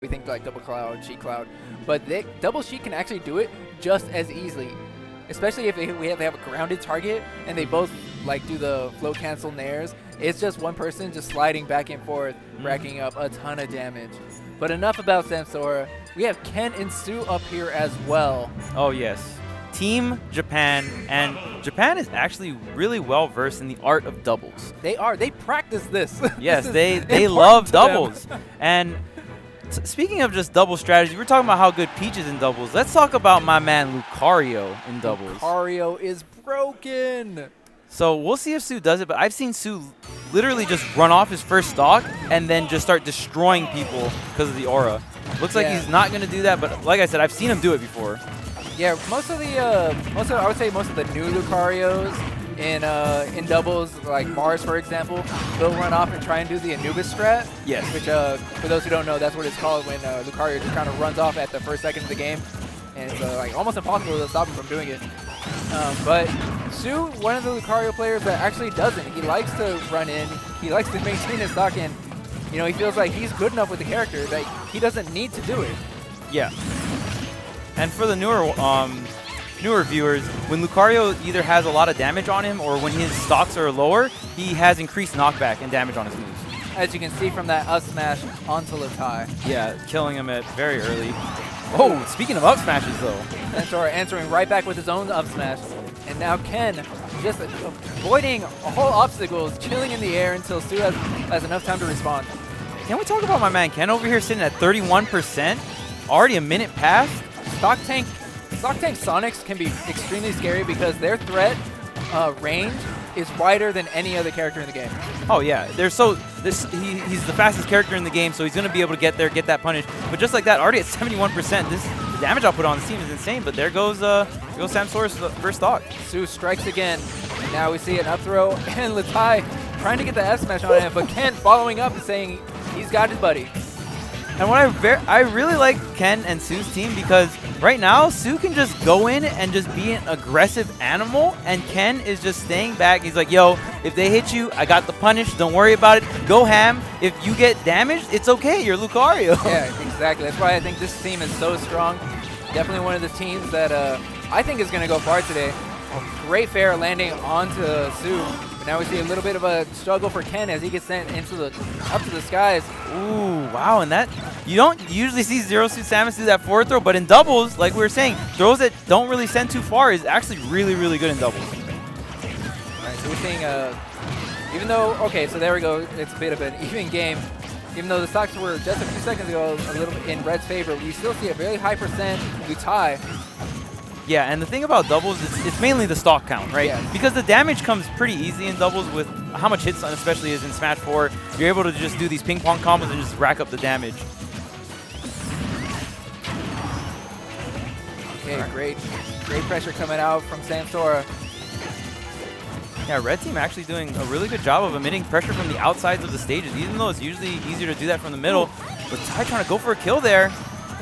We think like double cloud, sheet cloud, but double sheet can actually do it just as easily, especially if they have a grounded target and they both like do the float cancel nairs. It's just one person just sliding back and forth, racking up a ton of damage. But enough about Samsora. We have Ken and Sue up here as well. Oh yes, Team Japan, and Japan is actually really well versed in the art of doubles. They are. They practice this. Yes, This they love doubles. And speaking of just double strategy, we're talking about how good Peach is in doubles. Let's talk about my man Lucario in doubles. Lucario is broken. So we'll see if Sue does it, but I've seen Sue literally just run off his first stock and then just start destroying people because of the aura. Looks like he's not going to do that, but like I said, I've seen him do it before. Yeah, I would say most of the new Lucarios in doubles, like Mars, for example, will run off and try and do the Anubis strat. Yes. Which, for those who don't know, that's what it's called when Lucario just kind of runs off at the first second of the game. And it's like almost impossible to stop him from doing it. But Sue, one of the Lucario players that actually doesn't. He likes to run in. He likes to maintain his stock, and he feels like he's good enough with the character that he doesn't need to do it. Yeah. And for the newer viewers, when Lucario either has a lot of damage on him or when his stocks are lower, he has increased knockback and damage on his moves. As you can see from that up smash onto Luhtie. Yeah, killing him at very early. Oh, speaking of up smashes though. Samsora answering right back with his own up smash. And now Ken just avoiding whole obstacles, chilling in the air until Sue has enough time to respond. Can we talk about my man Ken over here sitting at 31%? Already a minute past? Stock tank Sonics can be extremely scary because their threat range is wider than any other character in the game. Oh yeah, he's the fastest character in the game, so he's going to be able to get there, get that punish. But just like that, already at 71%, the damage output on this team is insane. But there goes Samsora's first stock. Sue strikes again. And now we see an up throw, and Luhtie trying to get the F smash on him, but Ken following up and saying he's got his buddy. And what I really like Ken and Sue's team because right now Sue can just go in and just be an aggressive animal, and Ken is just staying back. He's like, yo, if they hit you, I got the punish. Don't worry about it. Go ham. If you get damaged, it's okay. You're Lucario. Yeah, exactly. That's why I think this team is so strong. Definitely one of the teams that I think is going to go far today. Great fair landing onto Sue. But now we see a little bit of a struggle for Ken as he gets sent up to the skies. Ooh, wow, and that you don't usually see Zero Suit Samus do that forward throw, but in doubles, like we were saying, throws that don't really send too far is actually really, really good in doubles. All right, so we're seeing, even though, okay, so there we go, it's a bit of an even game. Even though the stocks were just a few seconds ago a little bit in Red's favor, we still see a very high percent Luhtie. Yeah, and the thing about doubles, it's mainly the stock count, right? Yeah. Because the damage comes pretty easy in doubles with how much hits especially is in Smash 4. You're able to just do these ping pong combos and just rack up the damage. Okay, great pressure coming out from Samsora. Yeah, Red Team actually doing a really good job of emitting pressure from the outsides of the stages, even though it's usually easier to do that from the middle. But Ty trying to go for a kill there.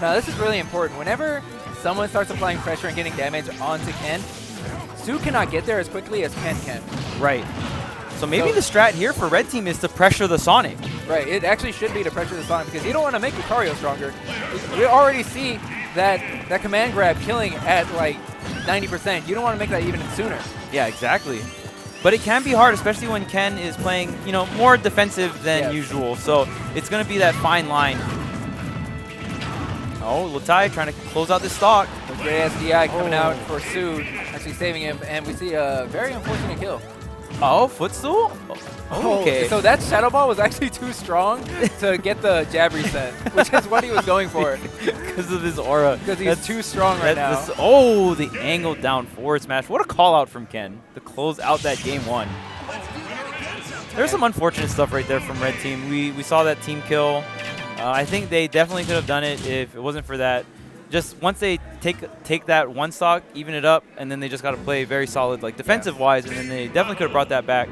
Now, this is really important. Whenever someone starts applying pressure and getting damage onto Ken, Sue cannot get there as quickly as Ken can. Right. So maybe the strat here for Red Team is to pressure the Sonic. Right. It actually should be to pressure the Sonic because you don't want to make Lucario stronger. We already see that command grab killing at like 90%. You don't want to make that even sooner. Yeah, exactly. But it can be hard, especially when Ken is playing, more defensive than usual. So it's going to be that fine line. Oh, Luhtie trying to close out this stock. A great SDI coming out for Sue, actually saving him, and we see a very unfortunate kill. Oh, footstool? Oh, okay. So that Shadow Ball was actually too strong to get the jab reset, which is what he was going for. Because of his aura. Because he's too strong right now. The angled down forward smash. What a call out from Ken to close out that game one. There's some unfortunate stuff right there from Red Team. We saw that team kill. I think they definitely could have done it if it wasn't for that. Just once they take that one stock, even it up, and then they just got to play very solid, like defensive-wise, and then they definitely could have brought that back.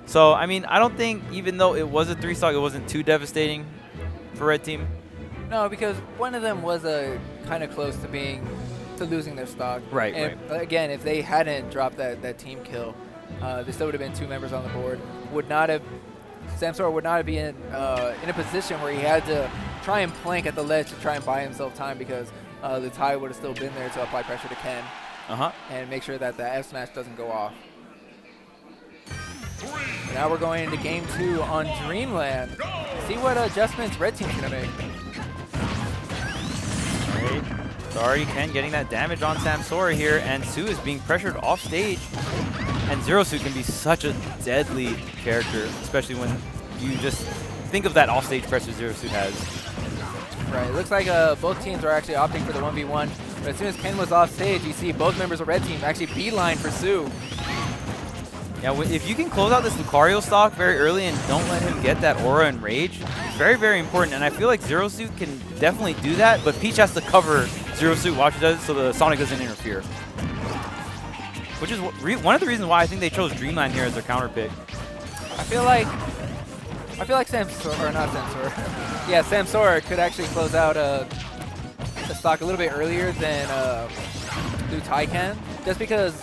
So, I mean, I don't think, even though it was a 3-stock, it wasn't too devastating for Red Team. No, because one of them was kind of close to losing their stock. Right, and again, if they hadn't dropped that team kill, there still would have been 2 members on the board. Samsora would not be in a position where he had to try and plank at the ledge to try and buy himself time because Luhtie would have still been there to apply pressure to Ken and make sure that the F smash doesn't go off. And now we're going into game 2 on Dreamland. See what adjustments Red Team's going to make. Right. Sorry, Ken getting that damage on Samsora here, and Su is being pressured off stage. And Zero Suit can be such a deadly character, especially when you just think of that off-stage pressure Zero Suit has. Right, it looks like both teams are actually opting for the 1v1, but as soon as Ken was off stage, you see both members of Red Team actually beeline for Su. Yeah, if you can close out this Lucario stock very early and don't let him get that aura and rage, it's very, very important. And I feel like Zero Suit can definitely do that, but Peach has to cover Zero Suit while she does it so the Sonic doesn't interfere. Which is one of the reasons why I think they chose Dreamland here as their counter pick. I feel like Samsora, or not Samsora, yeah, Samsora could actually close out the stock a little bit earlier than Luhtie can, just because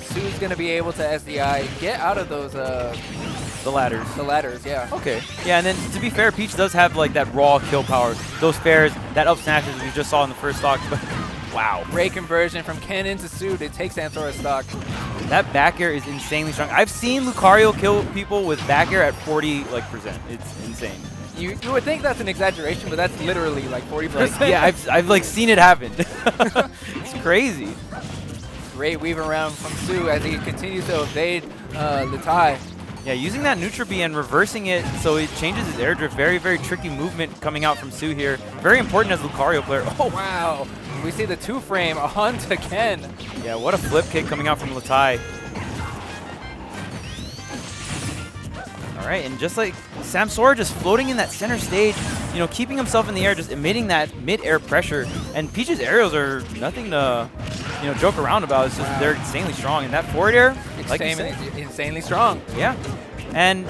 Su's going to be able to SDI get out of those the ladders. The ladders, yeah. Okay. Yeah, and then to be fair, Peach does have like that raw kill power. Those fairs, that up smashes we just saw in the first stock. But wow. Great conversion from Ken into Su to take Samsora's stock. That back air is insanely strong. I've seen Lucario kill people with back air at 40%. It's insane. You would think that's an exaggeration, but that's literally like 40%. Like, yeah, I've like seen it happen. It's crazy. Great weave around from Su as he continues to evade Luhtie. Yeah, using that neutral B and reversing it so it changes his air drift. Very, very tricky movement coming out from Su here. Very important as a Lucario player. Oh, wow. We see the 2-frame onto Ken. Yeah, what a flip kick coming out from Luhtie. All right, and just like Samsora just floating in that center stage, you know, keeping himself in the air, just emitting that mid-air pressure. And Peach's aerials are nothing to, you know, joke around about. It's just they're insanely strong. And that forward air, like you said, insanely strong. Yeah. And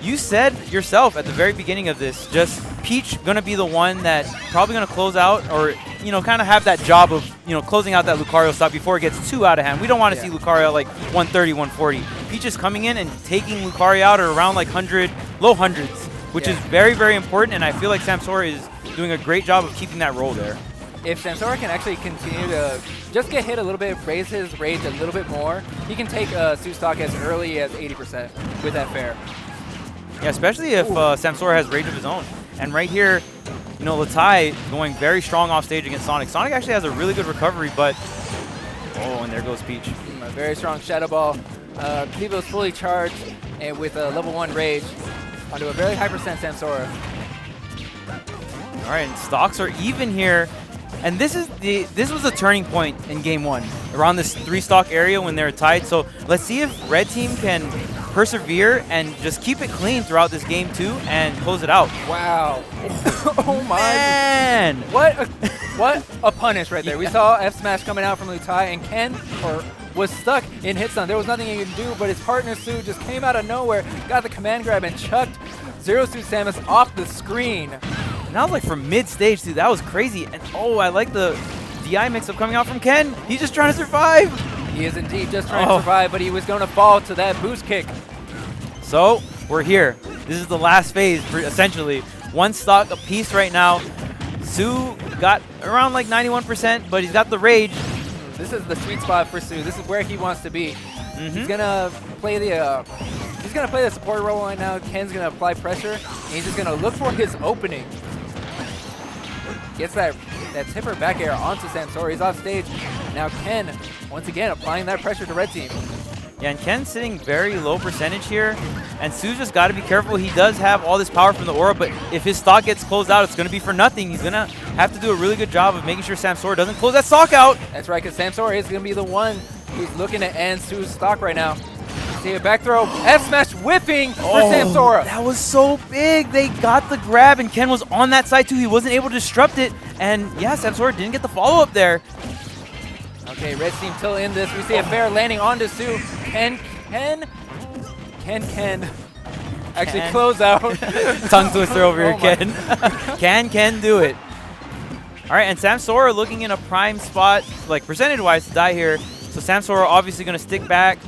you said yourself at the very beginning of this, just Peach going to be the one that probably going to close out or, you know, kind of have that job of, you know, closing out that Lucario stop before it gets too out of hand. We don't want to see Lucario like 130, 140. Peach is coming in and taking Lucario out at around like 100, low hundreds, which is very, very important. And I feel like Samsora is doing a great job of keeping that roll there. If Samsora can actually continue to just get hit a little bit, raise his rage a little bit more, he can take Su's stock as early as 80% with that fair. Yeah, especially if Samsora has rage of his own. And right here, you know, Luhtie going very strong off stage against Sonic. Sonic actually has a really good recovery, but oh, and there goes Peach. A very strong Shadow Ball. Clevo is fully charged and with a level 1 rage onto a very high percent Samsora. All right, and stocks are even here. And this was a turning point in game 1 around this 3-stock area when they're tied. So let's see if Red Team can persevere and just keep it clean throughout this game 2 and close it out. Wow. Oh my. Man. What a punish right there. We saw F smash coming out from Luhtie, and Ken was stuck in hit stun. There was nothing he could do, but his partner Su just came out of nowhere, got the command grab and chucked Zero Suit Samus off the screen. And that was like from mid-stage, dude. That was crazy. And oh, I like the DI mix-up coming out from Ken. He's just trying to survive. He is indeed just trying to survive, but he was going to fall to that boost kick. So we're here. This is the last phase, essentially. 1 stock apiece right now. Su got around like 91%, but he's got the rage. This is the sweet spot for Su. This is where he wants to be. He's gonna play the support role right now. Ken's gonna apply pressure, and he's just gonna look for his opening. Gets that tipper back air onto Samsora. He's off stage. Now Ken, once again, applying that pressure to Red Team. Yeah, and Ken's sitting very low percentage here, and Su's just got to be careful. He does have all this power from the aura, but if his stock gets closed out, it's going to be for nothing. He's going to have to do a really good job of making sure Samsora doesn't close that stock out. That's right, because Samsora is going to be the one who's looking to end Su's stock right now. See a back throw, F smash whipping for Samsora. That was so big. They got the grab, and Ken was on that side too. He wasn't able to disrupt it, and yeah, Samsora didn't get the follow-up there. Okay, Red Team till in this. We see a fair landing onto Su. Can actually close out. Tongue twister over here, Ken. Can do it. All right, and Samsora looking in a prime spot, like percentage-wise, to die here. So Samsora obviously going to stick back,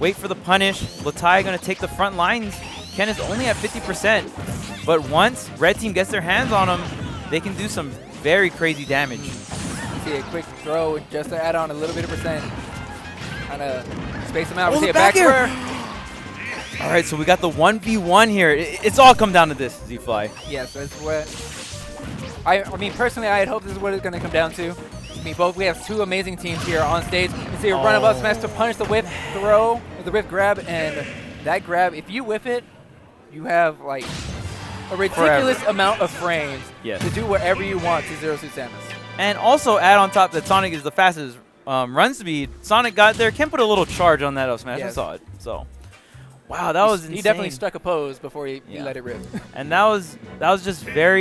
wait for the punish. Luhtie going to take the front lines. Ken is only at 50%. But once Red Team gets their hands on him, they can do some very crazy damage. See a quick throw just to add on a little bit of percent. Kind of space them out. Oh, We see the a back back air. air. All right, so we got the 1v1 here. It's all come down to this, Z-Fly. Yes, that's what. I mean, personally, I had hoped this is what it's going to come down to. I mean, we have two amazing teams here on stage. You see a run of up smash to punish the whip throw, the whip grab, and that grab, if you whip it, you have like a ridiculous amount of frames to do whatever you want to Zero Suit Samus. And also add on top that Sonic is the fastest run speed. Sonic got there. Ken put a little charge on that up smash. I saw it. So, wow, that was insane. He definitely stuck a pose before he let it rip. And that was just very